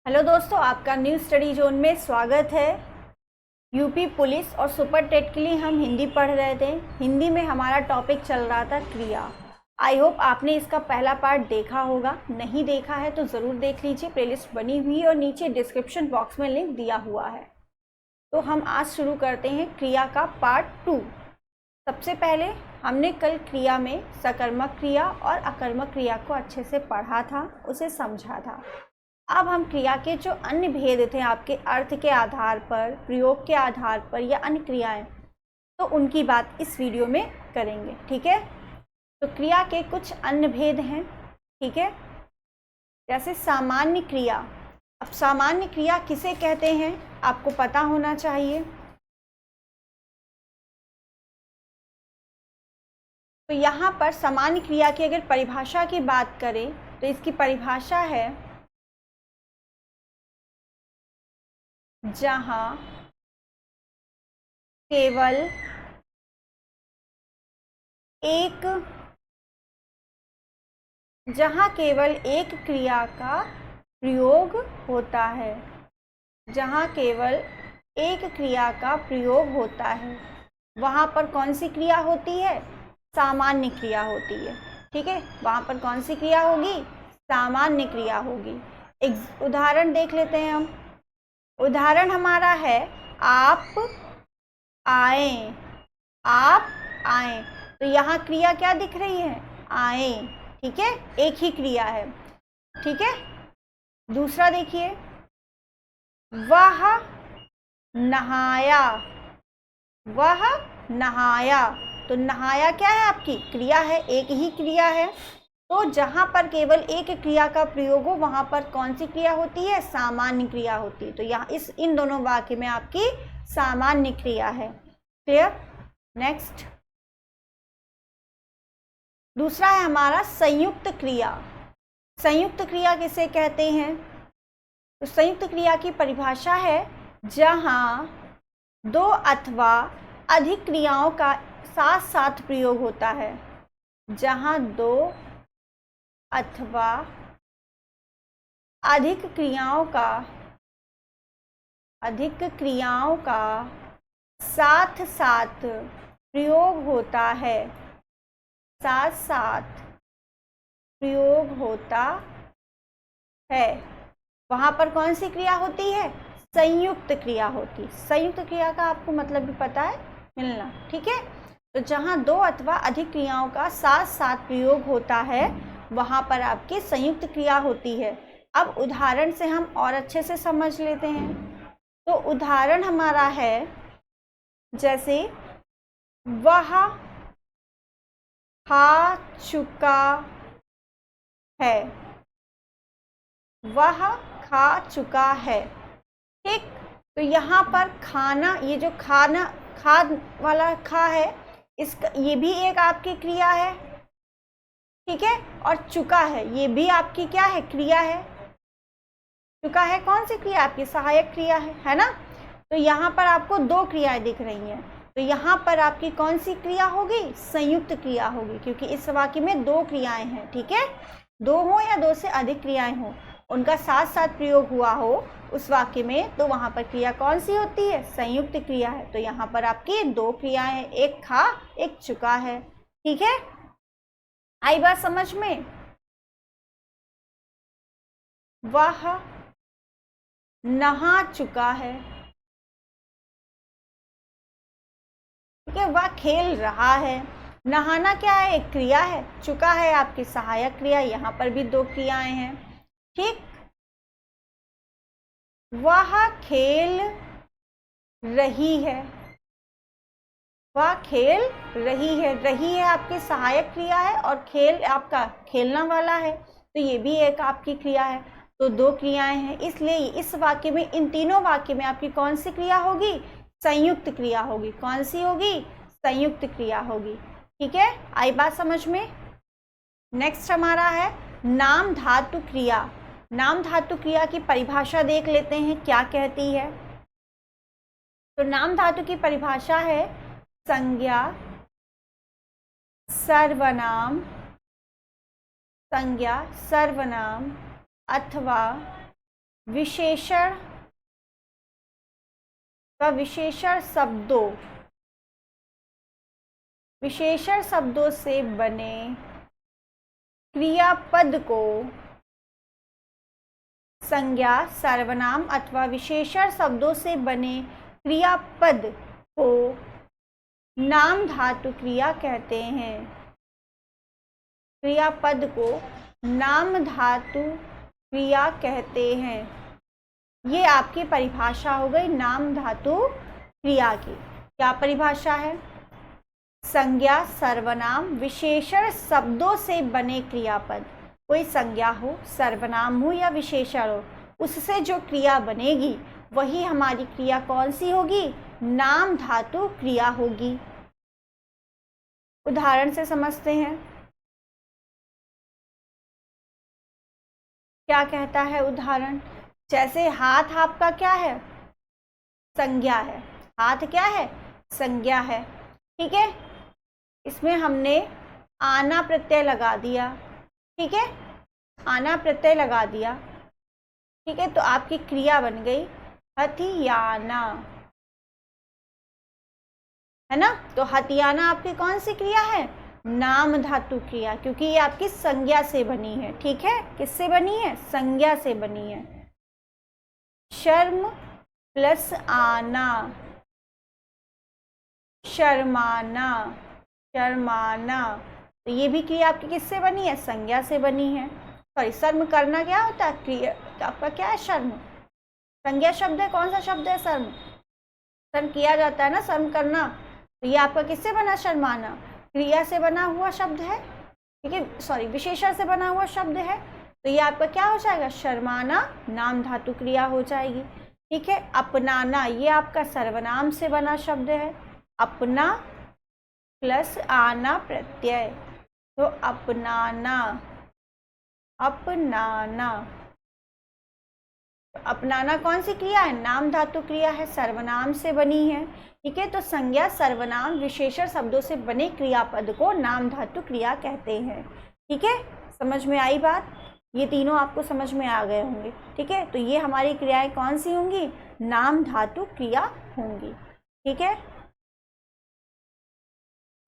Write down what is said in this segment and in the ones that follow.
Hello दोस्तों, आपका new study zone में स्वागत है। यूपी पुलिस और सुपर टेट के लिए हम हिंदी पढ़ रहे थे। हिंदी में हमारा टॉपिक चल रहा था क्रिया। आई होप आपने इसका पहला पार्ट देखा होगा। नहीं देखा है तो ज़रूर देख लीजिए, प्लेलिस्ट बनी हुई है और नीचे डिस्क्रिप्शन बॉक्स में लिंक दिया हुआ है। तो हम आज शुरू करते हैं क्रिया का पार्ट 2। सबसे पहले हमने कल क्रिया में सकर्मक क्रिया और अकर्मक क्रिया को अच्छे से पढ़ा था, उसे समझा था। अब हम क्रिया के जो अन्य भेद थे आपके अर्थ के आधार पर, प्रयोग के आधार पर या अन्य क्रियाएं, तो उनकी बात इस वीडियो में करेंगे। ठीक है, तो क्रिया के कुछ अन्य भेद हैं। ठीक है, जैसे सामान्य क्रिया। अब सामान्य क्रिया किसे कहते हैं आपको पता होना चाहिए। तो यहाँ पर सामान्य क्रिया की अगर परिभाषा की बात करें तो इसकी परिभाषा है जहाँ केवल एक क्रिया का प्रयोग होता है। जहाँ केवल एक क्रिया का प्रयोग होता है वहाँ पर कौन सी क्रिया होती है? सामान्य क्रिया होती है। ठीक है, वहाँ पर कौन सी क्रिया होगी? सामान्य क्रिया होगी। एक उदाहरण देख लेते हैं हम। उदाहरण हमारा है आप आए। आप आए, तो यहाँ क्रिया क्या दिख रही है? आए। ठीक है, एक ही क्रिया है। ठीक है, दूसरा देखिए, वह नहाया। वह नहाया, तो नहाया क्या है? आपकी क्रिया है, एक ही क्रिया है। तो जहां पर केवल एक क्रिया का प्रयोग हो वहां पर कौन सी क्रिया होती है? सामान्य क्रिया होती है। तो यहाँ इन दोनों वाक्य में आपकी सामान्य क्रिया है। क्लियर? नेक्स्ट, दूसरा है हमारा संयुक्त क्रिया। संयुक्त क्रिया किसे कहते हैं? तो संयुक्त क्रिया की परिभाषा है जहां दो अथवा अधिक क्रियाओं का साथ साथ प्रयोग होता है। जहां दो अथवा अधिक क्रियाओं का साथ साथ प्रयोग होता है। साथ साथ प्रयोग होता है, वहां पर कौन सी क्रिया होती है? संयुक्त क्रिया होती है। संयुक्त क्रिया का आपको मतलब भी पता है, मिलना। ठीक है, तो जहां दो अथवा अधिक क्रियाओं का साथ साथ प्रयोग होता है वहां पर आपकी संयुक्त क्रिया होती है। अब उदाहरण से हम और अच्छे से समझ लेते हैं। तो उदाहरण हमारा है जैसे वह खा चुका है। वह खा चुका है। ठीक, तो यहाँ पर खाना, ये जो खाना, खाद वाला खा है, इसका ये भी एक आपकी क्रिया है। ठीक है, और चुका है, ये भी आपकी क्या है? क्रिया है। चुका है कौन सी क्रिया? आपकी सहायक क्रिया है ना? तो यहाँ पर आपको दो क्रियाएं दिख रही हैं। तो यहाँ पर आपकी कौन सी क्रिया होगी? संयुक्त क्रिया होगी, क्योंकि इस वाक्य में दो क्रियाएं हैं। ठीक है, दो हो या दो से अधिक क्रियाएं हो, उनका साथ साथ प्रयोग हुआ हो उस वाक्य में, तो वहां पर क्रिया कौन सी होती है? संयुक्त क्रिया है। तो यहाँ पर आपकी दो क्रियाएं हैं, एक खा, एक चुका है। ठीक है, आई बात समझ में? वह नहा चुका है। ठीक है, वह खेल रहा है। नहाना क्या है? एक क्रिया है। चुका है आपकी सहायक क्रिया। यहाँ पर भी दो क्रियाएं हैं। ठीक, वह खेल रही है। वह खेल रही है। रही है आपकी सहायक क्रिया है और खेल आपका खेलना वाला है, तो ये भी एक आपकी क्रिया है। तो दो क्रियाएं हैं, इसलिए इस वाक्य में, इन तीनों वाक्य में आपकी कौन सी क्रिया होगी? संयुक्त क्रिया होगी। कौन सी होगी? संयुक्त क्रिया होगी। ठीक है, आई बात समझ में? नेक्स्ट हमारा है नाम धातु क्रिया। नाम धातु क्रिया की परिभाषा देख लेते हैं क्या कहती है। तो नाम धातु की परिभाषा है संज्ञा, सर्वनाम, संज्ञा, सर्वनाम अथवा विशेषण व विशेषण शब्दों से बने क्रियापद को संज्ञा, सर्वनाम अथवा विशेषण शब्दों से बने क्रियापद को नाम धातु क्रिया कहते हैं। क्रियापद को नाम धातु क्रिया कहते हैं। ये आपकी परिभाषा हो गई नाम धातु क्रिया की। क्या परिभाषा है? संज्ञा, सर्वनाम, विशेषण शब्दों से बने क्रियापद, कोई संज्ञा हो, सर्वनाम हो या विशेषण हो, उससे जो क्रिया बनेगी वही हमारी क्रिया कौन सी होगी? नाम धातु क्रिया होगी। उदाहरण से समझते हैं। क्या कहता है उदाहरण? जैसे हाथ आपका क्या है? संज्ञा है। हाथ क्या है? संज्ञा है। ठीक है, इसमें हमने आना प्रत्यय लगा दिया। ठीक है, आना प्रत्यय लगा दिया। ठीक है, तो आपकी क्रिया बन गई हथियाना, है ना। तो हथियाना आपकी कौन सी क्रिया है? नाम धातु क्रिया, क्योंकि ये आपकी संज्ञा से बनी है। ठीक है, किससे बनी है? संज्ञा से बनी है। शर्म प्लस आना, शर्माना, शर्माना, तो ये भी क्रिया आपकी किससे बनी है? संज्ञा से बनी है। सॉरी, शर्म करना क्या होता है? क्रिया आपका क्या है? शर्म संज्ञा शब्द है। कौन सा शब्द है? शर्म। शर्म किया जाता है ना, शर्म करना। तो ये आपका किससे बना? शर्माना, क्रिया से बना हुआ शब्द है। ठीक है, सॉरी, विशेषण से बना हुआ शब्द है। तो ये आपका क्या हो जाएगा? शर्माना नाम धातु क्रिया हो जाएगी। ठीक है, अपनाना, ये आपका सर्वनाम से बना शब्द है। अपना प्लस आना प्रत्यय, तो अपनाना, अपनाना। अपनाना कौन सी क्रिया है? नाम धातु क्रिया है, सर्वनाम से बनी है। ठीक है, तो संज्ञा, सर्वनाम, विशेषण शब्दों से बने क्रियापद को नाम धातु क्रिया कहते हैं। ठीक है, समझ में आई बात? ये तीनों आपको समझ में आ गए होंगे। ठीक है, तो ये हमारी क्रियाएं कौन सी होंगी? नाम धातु क्रिया होंगी। ठीक है,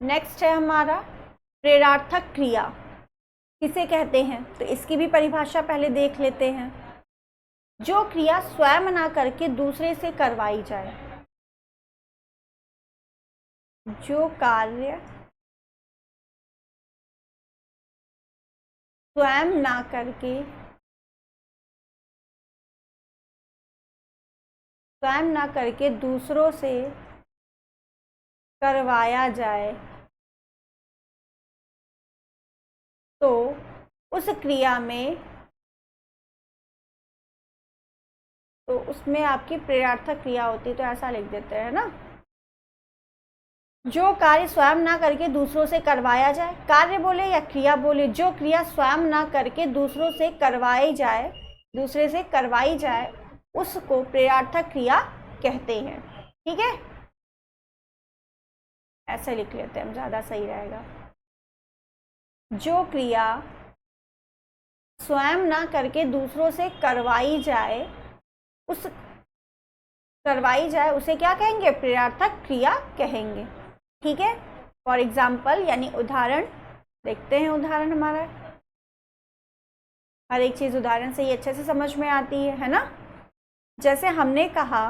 नेक्स्ट है हमारा प्रेरणार्थक क्रिया। किसे कहते हैं? तो इसकी भी परिभाषा पहले देख लेते हैं। जो क्रिया स्वयं ना करके दूसरे से करवाई जाए। जो कार्य स्वयं ना करके दूसरों से करवाया जाए, तो उस क्रिया में, तो उसमें आपकी प्रेरणार्थक क्रिया होती है। तो ऐसा लिख देते हैं ना, जो कार्य स्वयं ना करके दूसरों से करवाया जाए, कार्य बोले या क्रिया बोले, जो क्रिया स्वयं ना करके दूसरों से करवाई जाए, दूसरे से करवाई जाए, उसको प्रेरणार्थक क्रिया कहते हैं। ठीक है, ऐसे लिख लेते हैं हम, ज़्यादा सही रहेगा। जो क्रिया स्वयं ना करके दूसरों से करवाई जाए, उसे क्या कहेंगे? प्रेरणार्थक क्रिया कहेंगे। ठीक है, फॉर एग्जाम्पल यानी उदाहरण देखते हैं। उदाहरण हमारा, हर एक चीज़ उदाहरण से ही अच्छे से समझ में आती है ना। जैसे हमने कहा,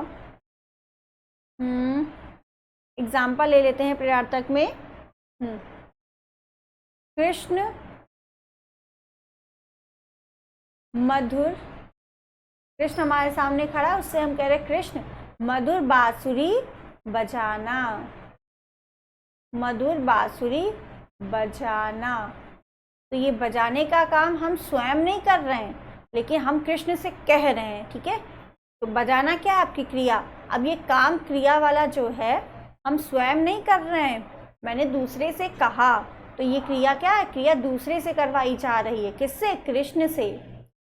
एग्जाम्पल ले लेते हैं प्रेरणार्थक में। कृष्ण मधुर, कृष्ण हमारे सामने खड़ा है, उससे हम कह रहे कृष्ण मधुर बांसुरी बजाना, मधुर बांसुरी बजाना। तो ये बजाने का काम हम स्वयं नहीं कर रहे हैं, लेकिन हम कृष्ण से कह रहे हैं। ठीक है, तो बजाना क्या है? आपकी क्रिया। अब ये काम क्रिया वाला जो है हम स्वयं नहीं कर रहे हैं, मैंने दूसरे से कहा, तो ये क्रिया क्या है? क्रिया दूसरे से करवाई जा रही है। किससे? कृष्ण से,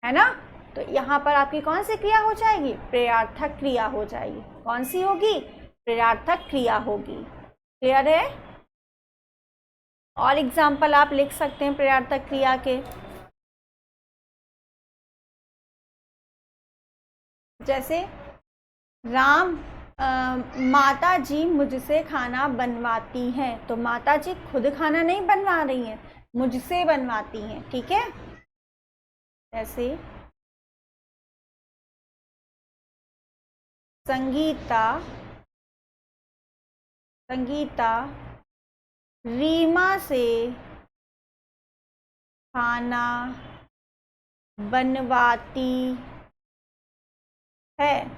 है ना। तो यहाँ पर आपकी कौन सी क्रिया हो जाएगी? प्रेरणार्थक क्रिया हो जाएगी। कौन सी होगी? प्रेरणार्थक क्रिया होगी। क्लियर है? और एग्जाम्पल आप लिख सकते हैं प्रेरणार्थक क्रिया के। जैसे राम माता जी मुझसे खाना बनवाती हैं, तो माता जी खुद खाना नहीं बनवा रही हैं, मुझसे बनवाती हैं। ठीक है, जैसे संगीता रीमा से खाना बनवाती है।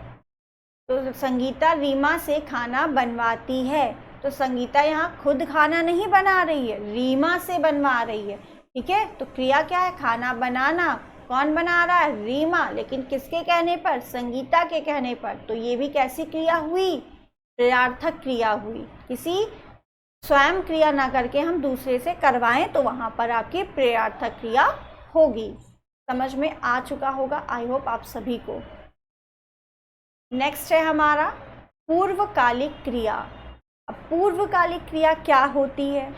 तो संगीता रीमा से खाना बनवाती है, तो संगीता यहाँ खुद खाना नहीं बना रही है, रीमा से बनवा रही है। ठीक है, तो क्रिया क्या है? खाना बनाना। कौन बना रहा है? रीमा। लेकिन किसके कहने पर? संगीता के कहने पर। तो ये भी कैसी क्रिया हुई? प्रेयार्थक क्रिया हुई। किसी स्वयं क्रिया ना करके हम दूसरे से करवाएं तो वहां पर आपकी प्रेयार्थक क्रिया होगी। समझ में आ चुका होगा, आई होप आप सभी को। नेक्स्ट है हमारा पूर्वकालिक क्रिया। अब पूर्वकालिक क्रिया क्या होती है,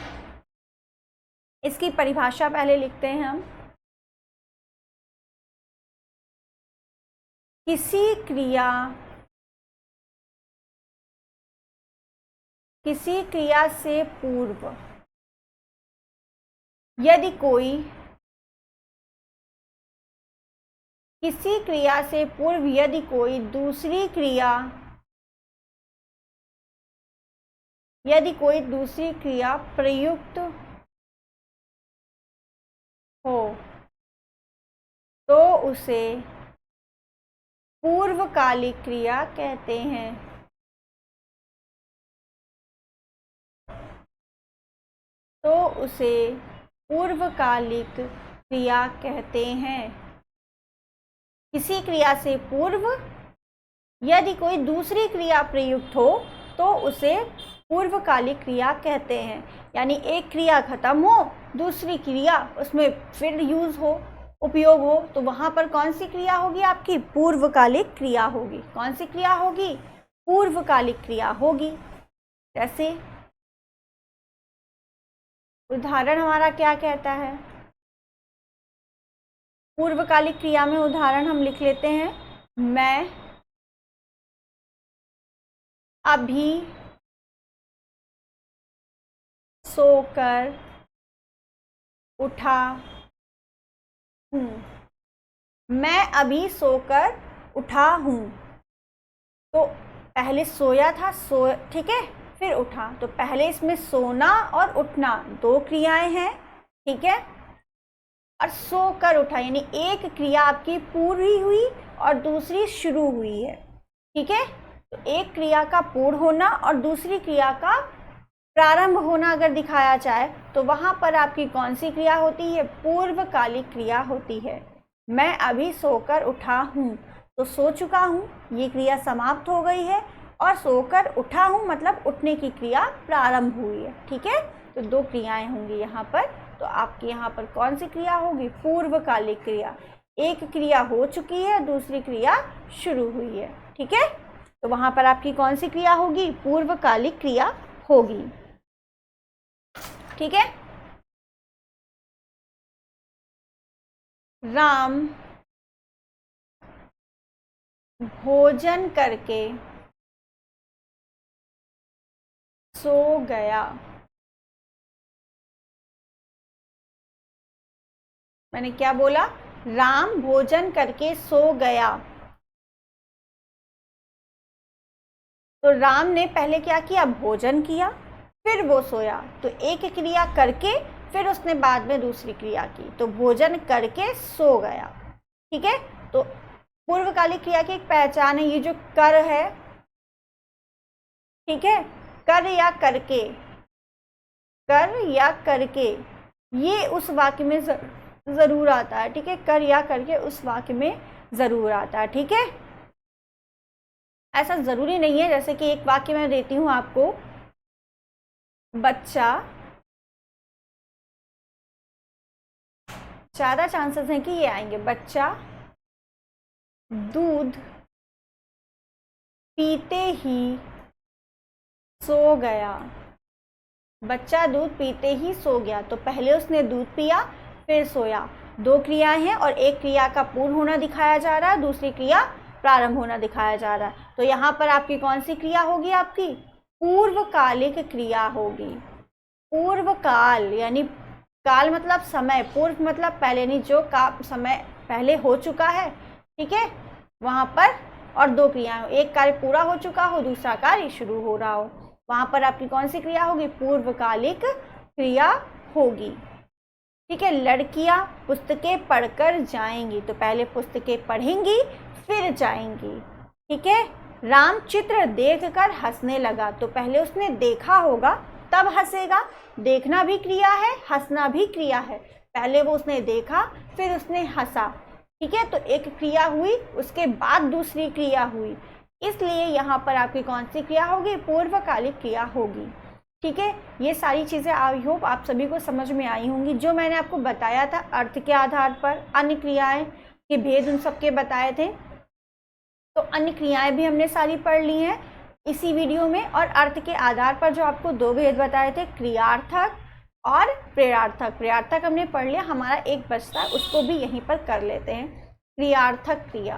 इसकी परिभाषा पहले लिखते हैं हम। किसी क्रिया से पूर्व यदि कोई दूसरी क्रिया प्रयुक्त हो तो उसे पूर्वकालिक क्रिया कहते हैं। किसी क्रिया से पूर्व यदि कोई दूसरी क्रिया प्रयुक्त हो तो उसे पूर्वकालिक क्रिया कहते हैं। यानी एक क्रिया खत्म हो, दूसरी क्रिया उसमें फिर यूज हो, उपयोग हो, तो वहां पर कौन सी क्रिया होगी? आपकी पूर्वकालिक क्रिया होगी। कौन सी क्रिया होगी? पूर्वकालिक क्रिया होगी। जैसे उदाहरण हमारा क्या कहता है? पूर्वकालिक क्रिया में उदाहरण हम लिख लेते हैं, मैं अभी सोकर उठा हूँ। मैं अभी सोकर उठा हूँ, तो पहले सोया था, ठीक है, फिर उठा, तो पहले इसमें सोना और उठना दो क्रियाएं हैं। ठीक है, और सोकर उठा यानी एक क्रिया आपकी पूरी हुई और दूसरी शुरू हुई है। ठीक है, तो एक क्रिया का पूर्ण होना और दूसरी क्रिया का प्रारंभ होना अगर दिखाया जाए तो वहां पर आपकी कौन सी क्रिया होती है? पूर्वकालिक क्रिया होती है। मैं अभी सोकर उठा हूँ, तो सो चुका हूँ, ये क्रिया समाप्त हो गई है, और सोकर उठा हूँ मतलब उठने की क्रिया प्रारंभ हुई है। ठीक है, तो दो क्रियाएं होंगी यहाँ पर। तो आपके यहाँ पर कौन सी क्रिया होगी? पूर्वकालिक क्रिया। एक क्रिया हो चुकी है, दूसरी क्रिया शुरू हुई है। ठीक है, तो वहां पर आपकी कौन सी क्रिया होगी? पूर्वकालिक क्रिया होगी। ठीक है, राम भोजन करके सो गया। मैंने क्या बोला? राम भोजन करके सो गया। तो राम ने पहले क्या किया? भोजन किया, फिर वो सोया। तो एक क्रिया करके फिर उसने बाद में दूसरी क्रिया की, तो भोजन करके सो गया। ठीक है, तो पूर्वकालिक क्रिया की एक पहचान है, ये जो कर है, ठीक है, कर या करके ये उस वाक्य में जरूर आता है। ठीक है, कर या करके उस वाक्य में जरूर आता है। ठीक है, ऐसा जरूरी नहीं है, जैसे कि एक वाक्य मैं देती हूं आपको, बच्चा, ज्यादा चांसेस हैं कि ये आएंगे, बच्चा दूध पीते ही सो गया। बच्चा दूध पीते ही सो गया, तो पहले उसने दूध पिया फिर सोया। दो क्रियाएं हैं और एक क्रिया का पूर्ण होना दिखाया जा रहा है, दूसरी क्रिया प्रारंभ होना दिखाया जा रहा है। तो यहाँ पर आपकी कौन सी क्रिया होगी? आपकी पूर्वकालिक क्रिया होगी। पूर्वकाल यानी काल मतलब समय, पूर्व मतलब पहले, नहीं जो का समय पहले हो चुका है, ठीक है, वहां पर और दो क्रियाएं हो, एक कार्य पूरा हो चुका हो, दूसरा कार्य शुरू हो रहा हो, वहां पर आपकी कौन सी क्रिया होगी? पूर्वकालिक क्रिया होगी। ठीक है, लड़कियां पुस्तकें पढ़कर जाएंगी, तो पहले पुस्तकें पढ़ेंगी फिर जाएंगी। ठीक है, राम चित्र देखकर हंसने लगा, तो पहले उसने देखा होगा तब हंसेगा। देखना भी क्रिया है, हंसना भी क्रिया है। पहले वो उसने देखा फिर उसने हंसा। ठीक है, तो एक क्रिया हुई, उसके बाद दूसरी क्रिया हुई, इसलिए यहाँ पर आपकी कौन सी क्रिया होगी? पूर्वकालिक क्रिया होगी। ठीक है, ये सारी चीज़ें आई होप आप सभी को समझ में आई होंगी। जो मैंने आपको बताया था अर्थ के आधार पर अन्य क्रियाएं के भेद उन सबके बताए थे, तो अन्य क्रियाएं भी हमने सारी पढ़ ली हैं इसी वीडियो में। और अर्थ के आधार पर जो आपको दो भेद बताए थे, क्रियार्थक और प्रेरार्थक, प्रेरार्थक हमने पढ़ लिया, हमारा एक बचता है, उसको भी यहीं पर कर लेते हैं। क्रियार्थक क्रिया,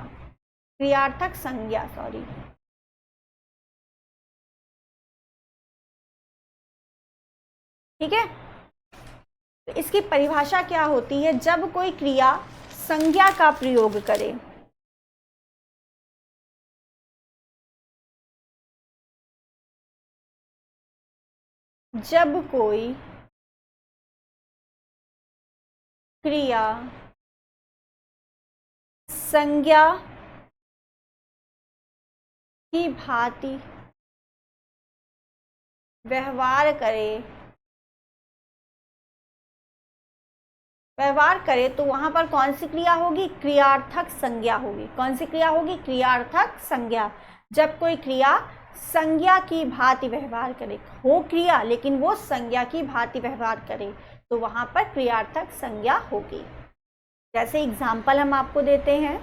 क्रियार्थक संज्ञा, सॉरी, ठीक है। तो इसकी परिभाषा क्या होती है? जब कोई क्रिया संज्ञा का प्रयोग करे, जब कोई क्रिया संज्ञा की भांति व्यवहार करे तो वहां पर कौन सी क्रिया होगी? क्रियार्थक संज्ञा होगी। कौन सी क्रिया होगी? क्रियार्थक संज्ञा। जब कोई क्रिया संज्ञा की भांति व्यवहार करे, हो क्रिया लेकिन वो संज्ञा की भांति व्यवहार करे, तो वहां पर क्रियार्थक संज्ञा होगी। जैसे एग्जाम्पल हम आपको देते हैं,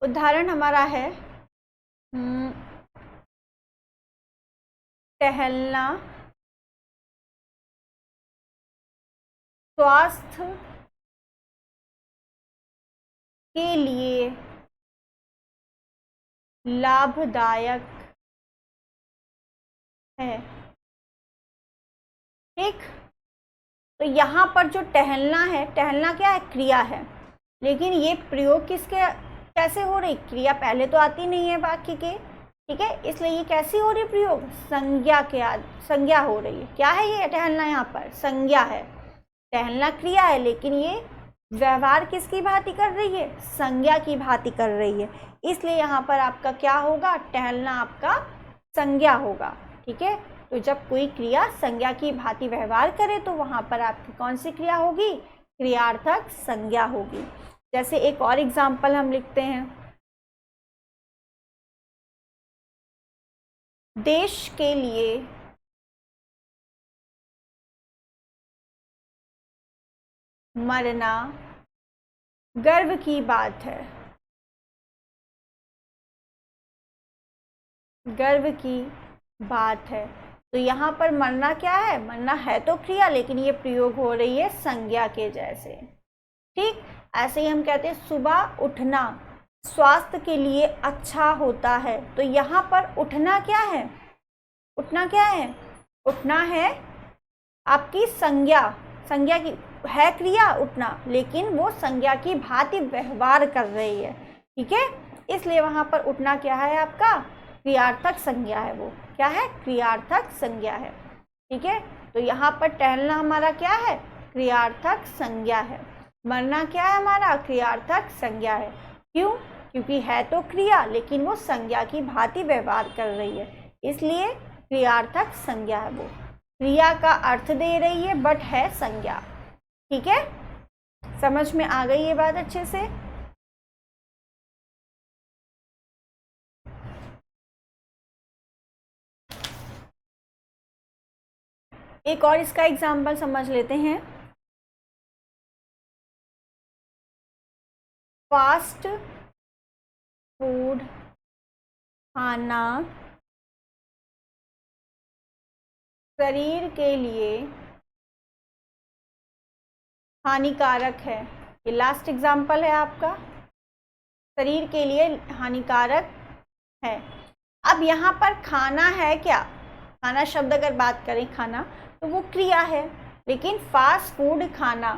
उदाहरण हमारा है टहलना, स्वास्थ्य के लिए लाभदायक है। ठीक, तो यहाँ पर जो टहलना है, टहलना क्या है? क्रिया है, लेकिन ये प्रयोग किसके कैसे हो रही? क्रिया पहले तो आती नहीं है वाक्य के, ठीक है, इसलिए ये कैसी हो रही प्रयोग? संज्ञा के संज्ञा हो रही है। क्या है ये टहलना? यहाँ पर संज्ञा है। टहलना क्रिया है, लेकिन ये व्यवहार किसकी भांति कर रही है? संज्ञा की भांति कर रही है, इसलिए यहाँ पर आपका क्या होगा? टहलना आपका संज्ञा होगा। ठीक है, तो जब कोई क्रिया संज्ञा की भांति व्यवहार करे तो वहां पर आपकी कौन सी क्रिया होगी? क्रियार्थक संज्ञा होगी। जैसे एक और एग्जाम्पल हम लिखते हैं, देश के लिए मरना गर्व की बात है, गर्व की बात है। तो यहाँ पर मरना क्या है? मरना है तो क्रिया, लेकिन ये प्रयोग हो रही है संज्ञा के जैसे। ठीक, ऐसे ही हम कहते हैं सुबह उठना स्वास्थ्य के लिए अच्छा होता है, तो यहाँ पर उठना क्या है? उठना क्या है? उठना है आपकी संज्ञा, संज्ञा की है क्रिया उठना, लेकिन वो संज्ञा की भांति व्यवहार कर रही है। ठीक है, इसलिए वहां पर उठना क्या है? आपका क्रियार्थक संज्ञा है। वो क्या है? क्रियार्थक संज्ञा है। ठीक है, तो यहाँ पर टहलना हमारा क्या है? क्रियार्थक संज्ञा है। मरना क्या है हमारा? क्रियार्थक संज्ञा है। क्यों? क्योंकि है तो क्रिया, लेकिन वो संज्ञा की भांति व्यवहार कर रही है, इसलिए क्रियार्थक संज्ञा है। वो क्रिया का अर्थ दे रही है बट है संज्ञा। ठीक है, समझ में आ गई ये बात अच्छे से? एक और इसका एग्जाम्पल समझ लेते हैं, फास्ट फूड खाना शरीर के लिए हानिकारक है। ये लास्ट एग्जाम्पल है आपका, शरीर के लिए हानिकारक है। अब यहाँ पर खाना है क्या, खाना शब्द अगर बात करें खाना तो वो क्रिया है, लेकिन फास्ट फूड खाना,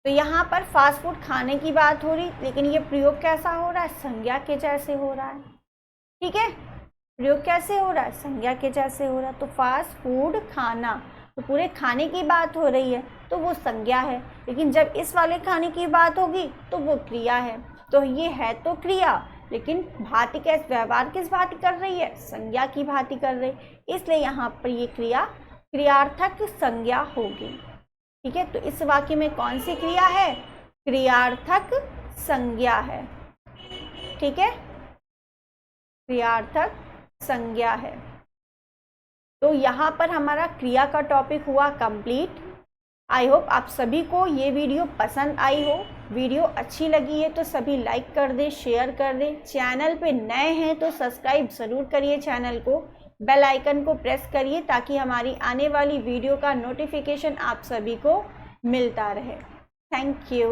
तो यहाँ पर फास्ट फूड खाने की बात हो रही, लेकिन ये प्रयोग कैसा हो रहा है, संज्ञा के जैसे हो रहा है। ठीक है, प्रयोग कैसे हो रहा है, संज्ञा के जैसे हो रहा है। तो फास्ट फूड खाना, तो पूरे खाने की बात हो रही है तो वो संज्ञा है, लेकिन जब इस वाले खाने की बात होगी तो वो क्रिया है। तो ये है तो क्रिया, लेकिन भांति कैसे, व्यवहार किस भांति कर रही है, संज्ञा की भांति कर रही, इसलिए यहाँ पर ये क्रिया क्रियार्थक संज्ञा होगी। ठीक है, तो इस वाक्य में कौन सी क्रिया है, क्रियार्थक संज्ञा है। ठीक है, क्रियार्थक संज्ञा है। तो यहाँ पर हमारा क्रिया का टॉपिक हुआ कंप्लीट। आई होप आप सभी को ये वीडियो पसंद आई हो। वीडियो अच्छी लगी है तो सभी लाइक कर दें, शेयर कर दें। चैनल पे नए हैं तो सब्सक्राइब ज़रूर करिए चैनल को, बेल आइकन को प्रेस करिए ताकि हमारी आने वाली वीडियो का नोटिफिकेशन आप सभी को मिलता रहे। Thank you.